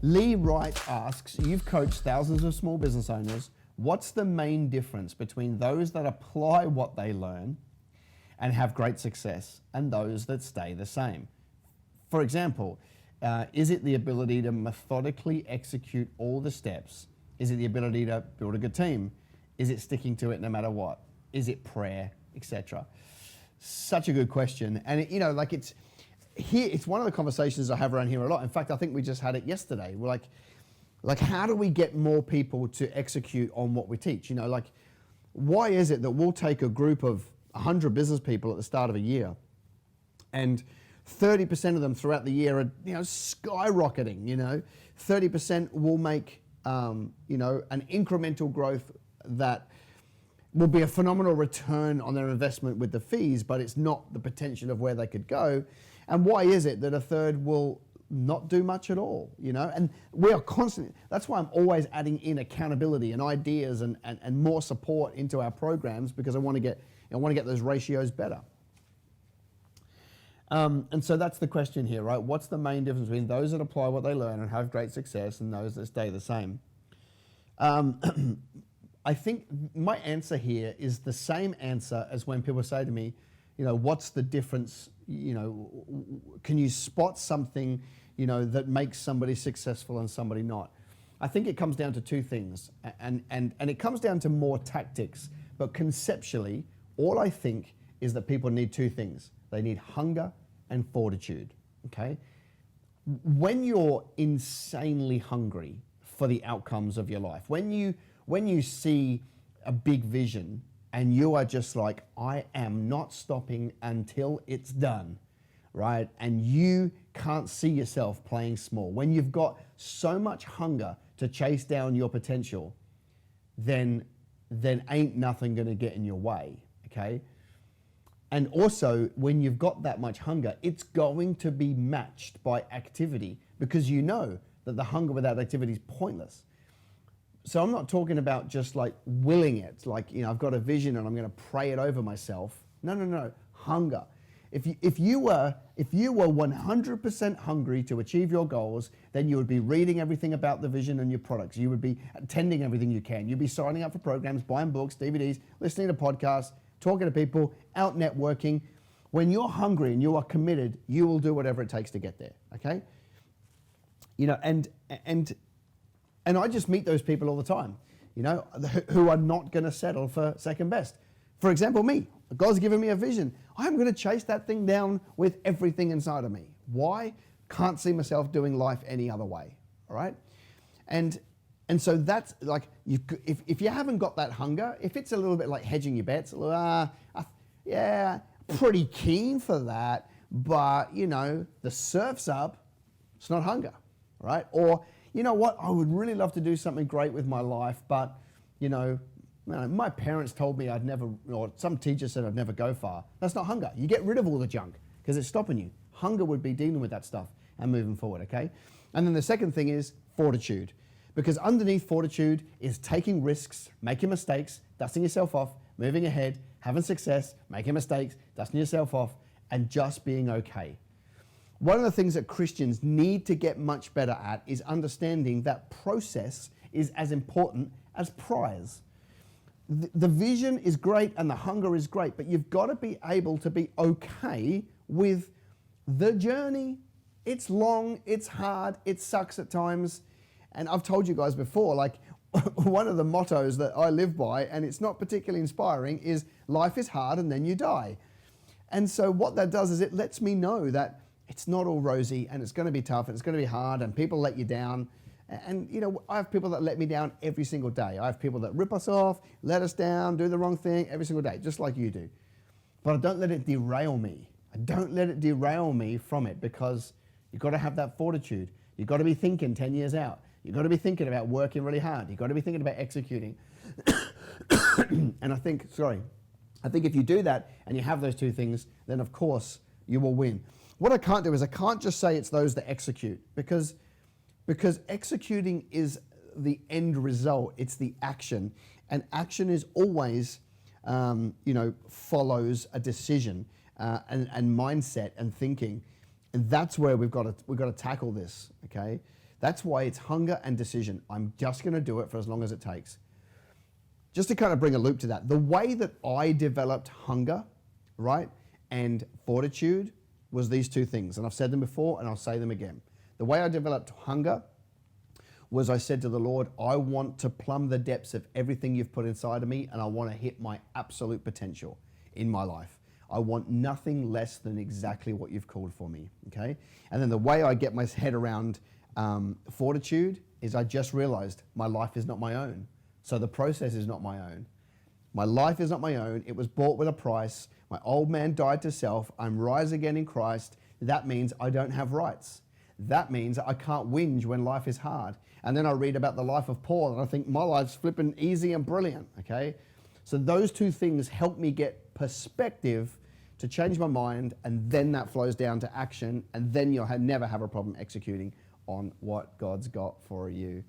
Lee Wright asks, you've coached thousands of small business owners. What's the main difference between those that apply what they learn and have great success and those that stay the same? For example, is it the ability to methodically execute all the steps? Is it the ability to build a good team? Is it sticking to it no matter what? Is it prayer, etc.? Such a good question. And it's one of the conversations I have around here a lot. In fact, I think we just had it yesterday. We're like how do we get more people to execute on what we teach? Why is it that we'll take a group of 100 business people at the start of a year and 30% of them throughout the year are, skyrocketing, 30% will make, an incremental growth that will be a phenomenal return on their investment with the fees, but it's not the potential of where they could go. And why is it that a third will not do much at all, And we are constantly, that's why I'm always adding in accountability and ideas and more support into our programs, because I want to get those ratios better. And so that's the question here, right? What's the main difference between those that apply what they learn and have great success and those that stay the same? I think my answer here is the same answer as when people say to me, what's the difference? Can you spot something, that makes somebody successful and somebody not? I think it comes down to two things, and it comes down to more tactics, but conceptually, all I think is that people need two things. They need hunger and fortitude, okay? When you're insanely hungry for the outcomes of your life, when you see a big vision and you are just like, I am not stopping until it's done, right? And you can't see yourself playing small. When you've got so much hunger to chase down your potential, then ain't nothing gonna get in your way, okay? And also, when you've got that much hunger, it's going to be matched by activity, because you know that the hunger without activity is pointless. So I'm not talking about just like willing it, like, I've got a vision and I'm going to pray it over myself. No, hunger. If you were 100% hungry to achieve your goals, then you would be reading everything about the vision and your products. You would be attending everything you can. You'd be signing up for programs, buying books, DVDs, listening to podcasts, talking to people, out networking. When you're hungry and you are committed, you will do whatever it takes to get there, okay? And I just meet those people all the time, who are not going to settle for second best. For example, me. God's given me a vision. I'm going to chase that thing down with everything inside of me. Why? Can't see myself doing life any other way, all right? And so that's like, if you haven't got that hunger, if it's a little bit like hedging your bets, yeah, pretty keen for that, but, the surf's up, it's not hunger, right? Or, you know what, I would really love to do something great with my life, but, my parents told me I'd never, or some teacher said I'd never go far. That's not hunger. You get rid of all the junk because it's stopping you. Hunger would be dealing with that stuff and moving forward, okay? And then the second thing is fortitude, because underneath fortitude is taking risks, making mistakes, dusting yourself off, moving ahead, having success, making mistakes, dusting yourself off, and just being okay. One of the things that Christians need to get much better at is understanding that process is as important as prize. The vision is great and the hunger is great, but you've got to be able to be okay with the journey. It's long, it's hard, it sucks at times. And I've told you guys before, like one of the mottos that I live by, and it's not particularly inspiring, is life is hard and then you die. And so what that does is it lets me know that it's not all rosy and it's going to be tough and it's going to be hard and people let you down. And, I have people that let me down every single day. I have people that rip us off, let us down, do the wrong thing every single day, just like you do. But I don't let it derail me. I don't let it derail me from it, because you've got to have that fortitude. You've got to be thinking 10 years out. You've got to be thinking about working really hard. You've got to be thinking about executing. And I think if you do that and you have those two things, then of course you will win. What I can't do is I can't just say it's those that execute, because executing is the end result. It's the action, and action is always, follows a decision and mindset and thinking, and that's where we've got to tackle this. Okay, That's why it's hunger and decision. I'm just going to do it for as long as it takes. Just to kind of bring a loop to that, the way that I developed hunger, right, and fortitude was these two things. And I've said them before and I'll say them again. The way I developed hunger was I said to the Lord, I want to plumb the depths of everything you've put inside of me, and I want to hit my absolute potential in my life. I want nothing less than exactly what you've called for me, okay? And then the way I get my head around fortitude is I just realized my life is not my own. So the process is not my own. My life is not my own. It was bought with a price. My old man died to self. I'm rise again in Christ. That means I don't have rights. That means I can't whinge when life is hard. And then I read about the life of Paul and I think my life's flipping easy and brilliant, okay? So those two things help me get perspective to change my mind, and then that flows down to action, and then you'll never have a problem executing on what God's got for you.